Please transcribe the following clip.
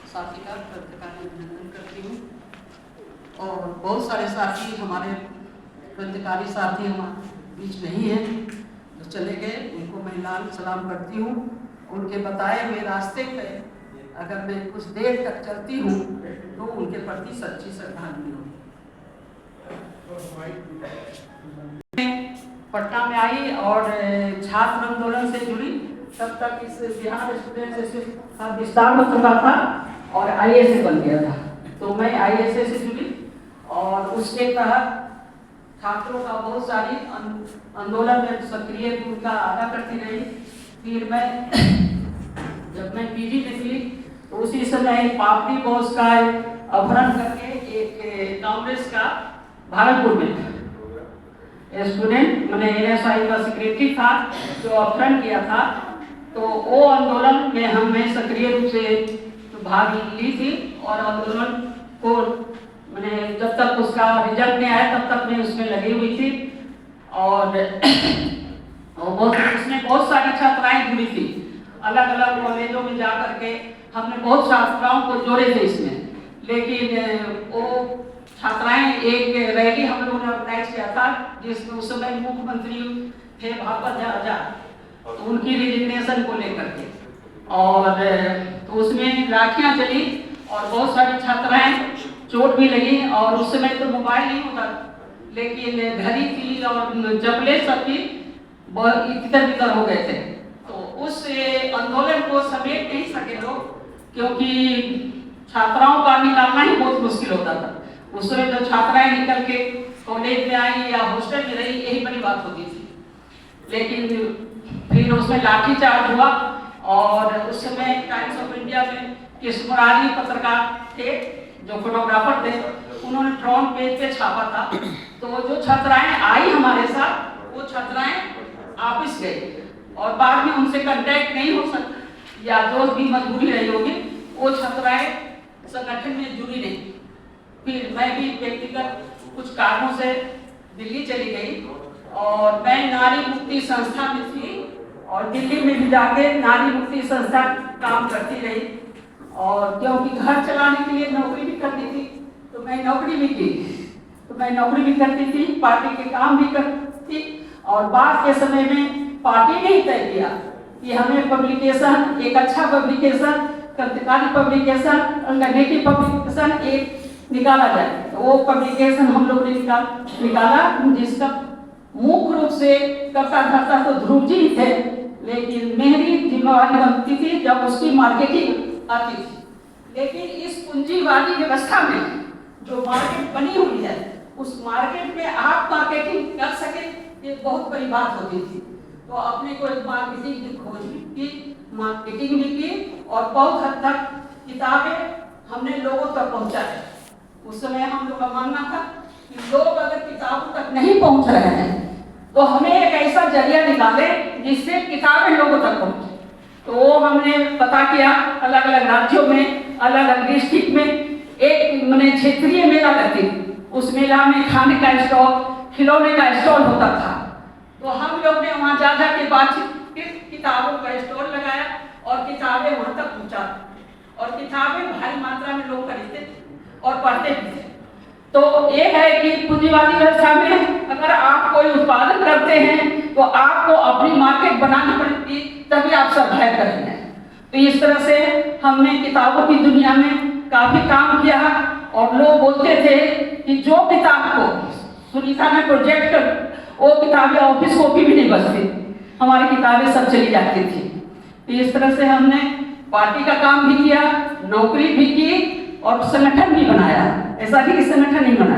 साथी का अभिनंदन करती हूँ। और बहुत सारे साथी हमारे क्रांतिकारी साथी हमारे बीच नहीं है जो चले गए, उनको मैं लाल सलाम करती हूँ। उनके बताए हुए रास्ते पे अगर मैं कुछ देर तक चलती हूँ तो उनके प्रति सच्ची श्रद्धांजलि होगी। पटना में आई और छात्र आंदोलन से जुड़ी, तब तक इस बिहार स्टूडेंट का विस्तार हो चुका था और IAS बन गया था। तो मैं IAS से जुड़ी और उसके तहत छात्रों का बहुत सारी आंदोलन में सक्रिय भूमिका अदा करती रही। फिर मैं जब मैं PG में थी तो उसी समय पापड़ी बॉस का अपहरण करके एक कांग्रेस का भागलपुर में स्टूडेंट मैंने NSI का सेक्रेटरी था जो अपहरण किया था। तो वो आंदोलन में हमने सक्रिय रूप से भाग ली थी और आंदोलन को मैंने जब तक उसका रिजल्ट नहीं आया तब तक मैं उसमें लगी हुई थी। और उसमें बहुत सारी छात्राएं जुड़ी थी, अलग अलग कॉलेजों में जा करके हमने बहुत छात्राओं को जोड़े थे इसमें। लेकिन वो छात्राएं एक रैली हम लोगों ने ऑर्गेनाइज किया था जिसमें उस समय मुख्यमंत्री थे भागवत आजाद, तो उनकी रिजिग्नेशन को लेकर के और तो उसमें लाठियां चली और बहुत सारी छात्राएं चोट भी लगी। और उस समय तो मोबाइल नहीं होता लेकिन घड़ी थी और जबले सब की इधर उधर हो गए थे। तो उस आंदोलन को समेट नहीं सके लोग, क्योंकि छात्राओं का निकालना ही बहुत मुश्किल होता था। उस समय जो छात्राएं निकल के कॉलेज में आई या हॉस्टल में रही, यही बड़ी बात होती थी। लेकिन फिर उसमें लाठीचार्ज हुआ और उस समय टाइम्स ऑफ इंडिया में कृष्ण मुरारी पत्रकार थे जो फोटोग्राफर थे, उन्होंने फ्रंट पेज पे छापा था। तो जो छात्राएं आई हमारे साथ वो छात्राएं वापिस गई और बाद में उनसे कांटेक्ट नहीं हो सकता या जो भी मजबूरी रही होगी, वो छात्राएं संगठन में जुड़ी नहीं। फिर मैं भी व्यक्तिगत कुछ कारणों से दिल्ली चली गई और मैं नारी मुक्ति संस्था में थी और दिल्ली में भी जाके नारी मुक्ति संस्था काम करती रही। और क्योंकि घर चलाने के लिए नौकरी भी करती थी तो मैं नौकरी भी की, तो मैं नौकरी भी करती थी, पार्टी के काम भी करती। और बाद के समय में पार्टी ने ही तय किया कि हमें पब्लिकेशन, एक अच्छा पब्लिकेशन, क्रांतिकारी पब्लिकेशन, अल्टरनेटिव पब्लिकेशन एक निकाला जाए। तो वो पब्लिकेशन हम लोग ने निकाला जिसका मुख्य रूप से करता धरता तो ध्रुव जी थे, लेकिन मेरी जिम्मेवारी बनती थी जब उसकी मार्केटिंग आती थी। लेकिन इस पूंजीवादी व्यवस्था में जो मार्केट बनी हुई है उस मार्केट में आप मार्केटिंग कर सके ये बहुत बड़ी बात होती थी। तो अपने को एक मार्केटिंग की खोज भी की, मार्केटिंग भी की और बहुत हद तक किताबें हमने लोगों तक पहुंचाई। उस समय हम लोग का मानना था कि लोग अगर किताबों तक नहीं पहुंच रहे हैं तो हमें एक ऐसा जरिया निकाले जिससे किताबें लोगों तक पहुंचे। तो हमने पता किया अलग अलग राज्यों में, अलग अलग डिस्ट्रिक्ट में एक मैंने क्षेत्रीय मेला लगती, उस मेला में खाने का स्टॉल, खिलौने का स्टॉल होता था। तो हम लोग ने वहाँ जा जा के बातचीत, किताबों का स्टॉल लगाया और किताबें वहाँ तक पहुँचा और किताबें भारी मात्रा में लोग खरीदते थे और पढ़ते भी थे। तो ये है कि पूंजीवादी व्यवस्था में अगर आप कोई उत्पादन करते हैं तो आपको अपनी मार्केट बनानी पड़ती, तभी आप सर्वाइव करेंगे। तो इस तरह से हमने किताबों की दुनिया में काफी काम किया और लोग बोलते थे कि जो किताब को सुनीता ने प्रोजेक्ट कर वो किताबें ऑफिस कॉपी भी नहीं बचती, हमारी किताबें सब चली जाती थी। तो इस तरह से हमने पार्टी का काम भी किया, नौकरी भी की और संगठन भी बनाया। ऐसा नहीं कि संगठन नहीं बना,